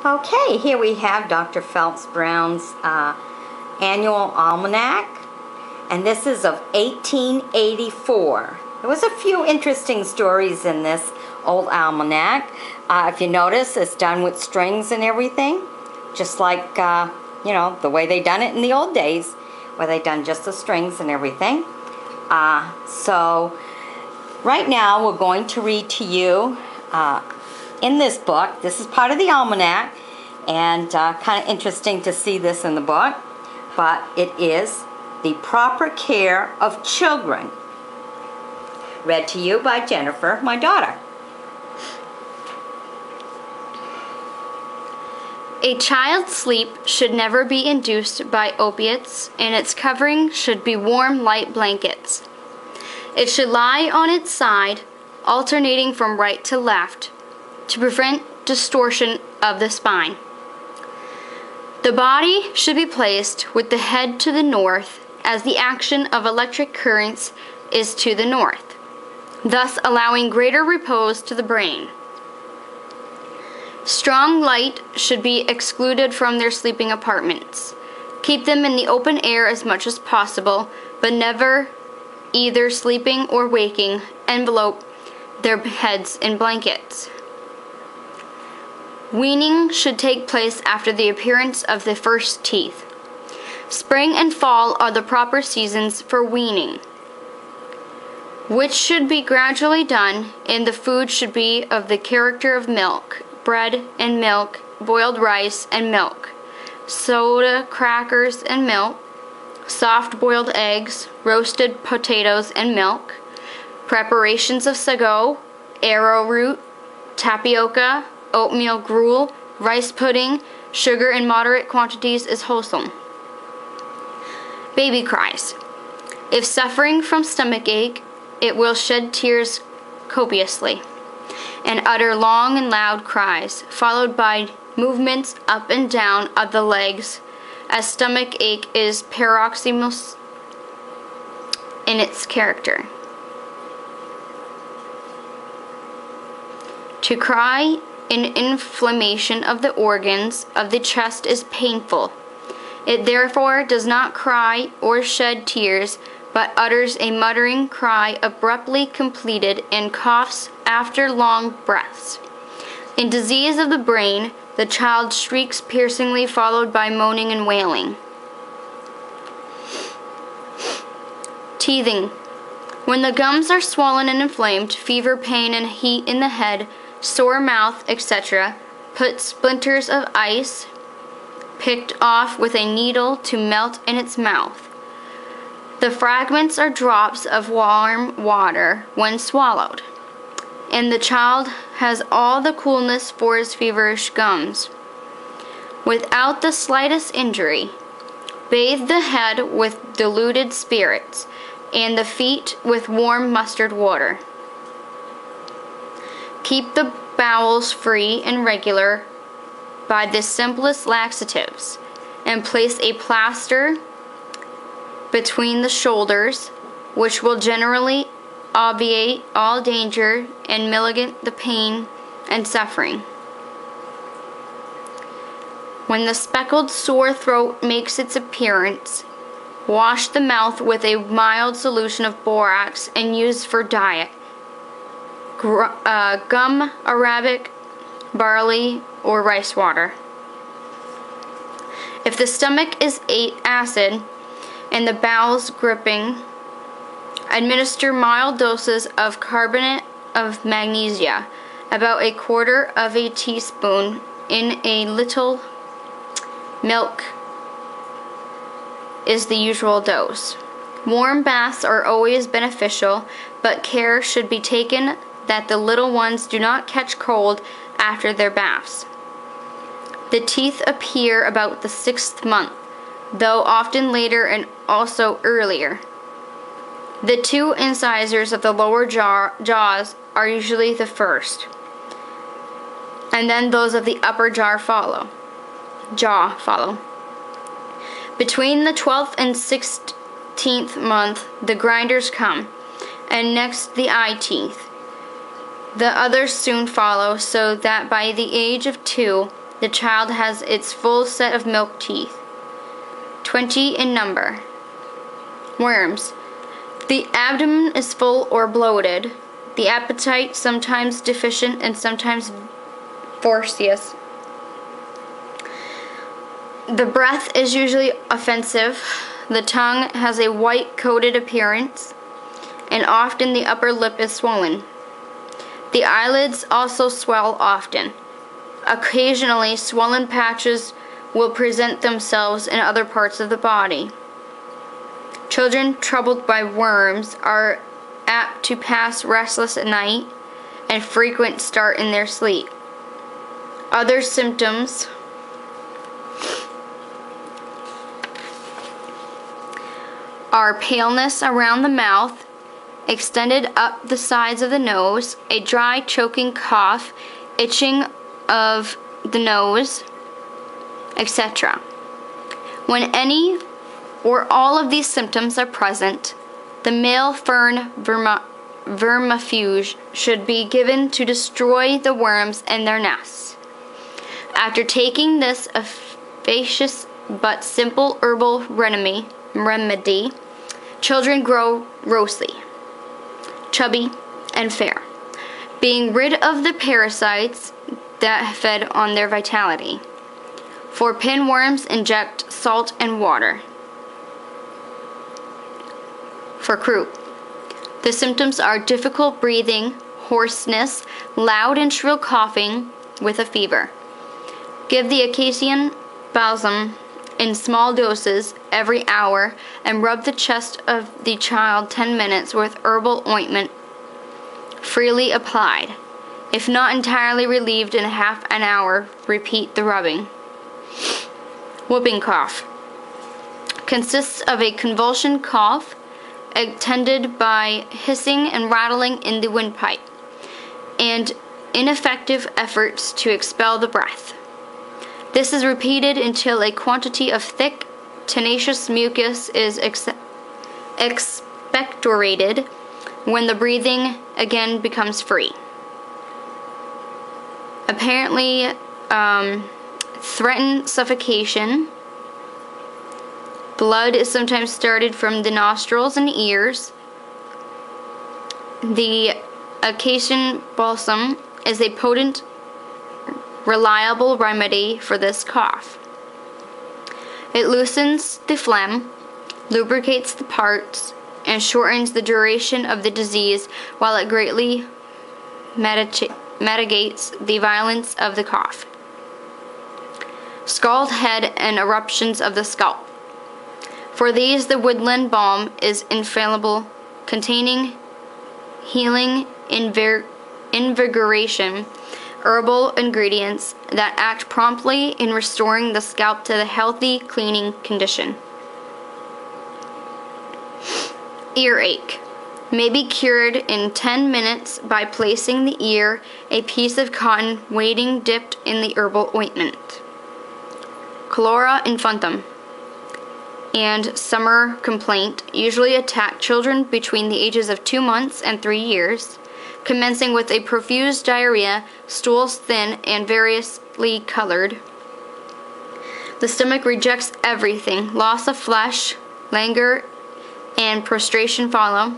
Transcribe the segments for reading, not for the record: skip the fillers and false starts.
Okay, here we have Dr. Phelps Brown's Annual Almanac, and this is of 1884. There was a few interesting stories in this old almanac. If you notice, it's done with strings and everything, just like, the way they done it in the old days, where they done just the strings and everything. So, right now we're going to read to you in this book. This is part of the almanac, and kind of interesting to see this in the book, but it is The Proper Care of Children, read to you by Jennifer, my daughter. A child's sleep should never be induced by opiates, and its covering should be warm, light blankets. It should lie on its side, alternating from right to left, to prevent distortion of the spine. The body should be placed with the head to the north, as the action of electric currents is to the north, thus allowing greater repose to the brain. Strong light should be excluded from their sleeping apartments. Keep them in the open air as much as possible, but never, either sleeping or waking, envelope their heads in blankets. Weaning should take place after the appearance of the first teeth. Spring and fall are the proper seasons for weaning, which should be gradually done, and the food should be of the character of milk, bread and milk, boiled rice and milk, soda, crackers and milk, soft boiled eggs, roasted potatoes and milk, preparations of sago, arrowroot, tapioca, oatmeal gruel, rice pudding, sugar in moderate quantities is wholesome. Baby cries. If suffering from stomach ache, it will shed tears copiously, and utter long and loud cries, followed by movements up and down of the legs, as stomach ache is paroxysmal in its character. To cry in inflammation of the organs of the chest is painful. It therefore does not cry or shed tears, but utters a muttering cry abruptly completed, and coughs after long breaths. In disease of the brain, the child shrieks piercingly, followed by moaning and wailing. Teething. When the gums are swollen and inflamed, fever, pain, and heat in the head, sore mouth, etc., put splinters of ice picked off with a needle to melt in its mouth. The fragments are drops of warm water when swallowed, and the child has all the coolness for his feverish gums. Without the slightest injury, bathe the head with diluted spirits, and the feet with warm mustard water. Keep the bowels free and regular by the simplest laxatives, and place a plaster between the shoulders, which will generally obviate all danger and mitigate the pain and suffering. When the speckled sore throat makes its appearance, wash the mouth with a mild solution of borax and use for diet. Gum, arabic, barley, or rice water. If the stomach is acid and the bowels gripping, administer mild doses of carbonate of magnesia, about 1/4 teaspoon in a little milk is the usual dose. Warm baths are always beneficial, but care should be taken that the little ones do not catch cold after their baths. The teeth appear about the 6th month, though often later and also earlier. The 2 incisors of the lower jaws are usually the first, and then those of the upper jaw follow. Between the 12th and 16th month, the grinders come, and next the eye teeth. The others soon follow, so that by the age of 2, the child has its full set of milk teeth, 20 in number. Worms. The abdomen is full or bloated, the appetite sometimes deficient and sometimes voracious. The breath is usually offensive. The tongue has a white coated appearance, and often the upper lip is swollen. The eyelids also swell often. Occasionally, swollen patches will present themselves in other parts of the body. Children troubled by worms are apt to pass restless at night and frequent start in their sleep. Other symptoms are paleness around the mouth, extended up the sides of the nose, a dry, choking cough, itching of the nose, etc. When any or all of these symptoms are present, the male fern vermifuge should be given to destroy the worms and their nests. After taking this efficacious but simple herbal remedy, children grow rosy, chubby, and fair, being rid of the parasites that fed on their vitality. For pinworms, inject salt and water. For croup, the symptoms are difficult breathing, hoarseness, loud and shrill coughing with a fever. Give the Acacian balsam in small doses every hour and rub the chest of the child 10 minutes with herbal ointment freely applied. If not entirely relieved in half an hour, repeat the rubbing. Whooping cough consists of a convulsion cough attended by hissing and rattling in the windpipe and ineffective efforts to expel the breath. This is repeated until a quantity of thick, tenacious mucus is expectorated, when the breathing again becomes free. Apparently, threaten suffocation. Blood is sometimes started from the nostrils and ears. The Acacian balsam is a potent, reliable remedy for this cough. It loosens the phlegm, lubricates the parts, and shortens the duration of the disease, while it greatly mitigates the violence of the cough. Scald head and eruptions of the scalp. For these, the woodland balm is infallible, containing healing, invigoration, herbal ingredients that act promptly in restoring the scalp to the healthy, cleaning condition. Earache may be cured in 10 minutes by placing the ear a piece of cotton waiting dipped in the herbal ointment. Cholera infantum and summer complaint usually attack children between the ages of 2 months and 3 years, commencing with a profuse diarrhea, stools thin and variously colored. The stomach rejects everything. Loss of flesh, languor, and prostration follow,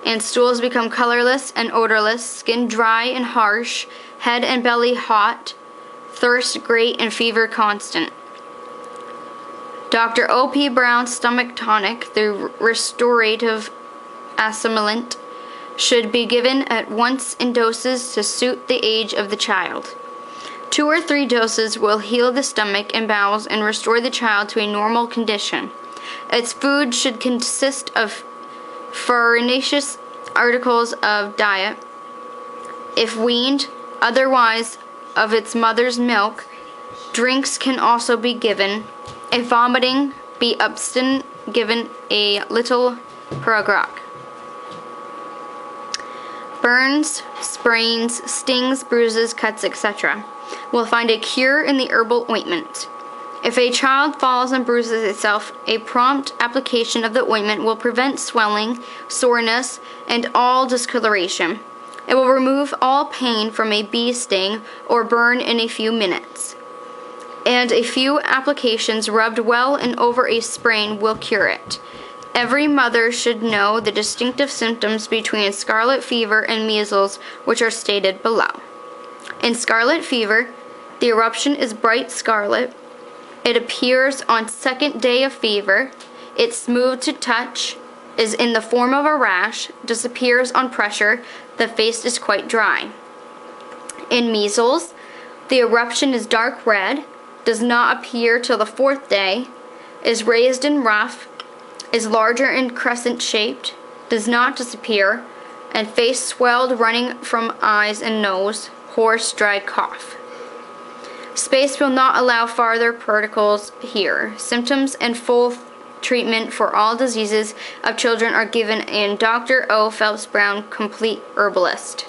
and stools become colorless and odorless, skin dry and harsh, head and belly hot, thirst great, and fever constant. Dr.O.P. Brown's stomach tonic, the restorative assimilant, should be given at once in doses to suit the age of the child. 2 or 3 doses will heal the stomach and bowels and restore the child to a normal condition. Its food should consist of farinaceous articles of diet, if weaned, otherwise of its mother's milk. Drinks can also be given. If vomiting, be abstinent, given a little paragraph. Burns, sprains, stings, bruises, cuts, etc. will find a cure in the herbal ointment. If a child falls and bruises itself, a prompt application of the ointment will prevent swelling, soreness, and all discoloration. It will remove all pain from a bee sting or burn in a few minutes. and a few applications rubbed well and over a sprain will cure it. Every mother should know the distinctive symptoms between scarlet fever and measles, which are stated below. In scarlet fever, the eruption is bright scarlet. It appears on second day of fever. It's smooth to touch, is in the form of a rash, disappears on pressure. The face is quite dry. In measles, the eruption is dark red, does not appear till the fourth day, is raised and rough, is larger and crescent-shaped, does not disappear, and face swelled running from eyes and nose, hoarse, dry cough. Space will not allow farther particles here. Symptoms and full treatment for all diseases of children are given in Dr.O.Phelps Brown Complete Herbalist.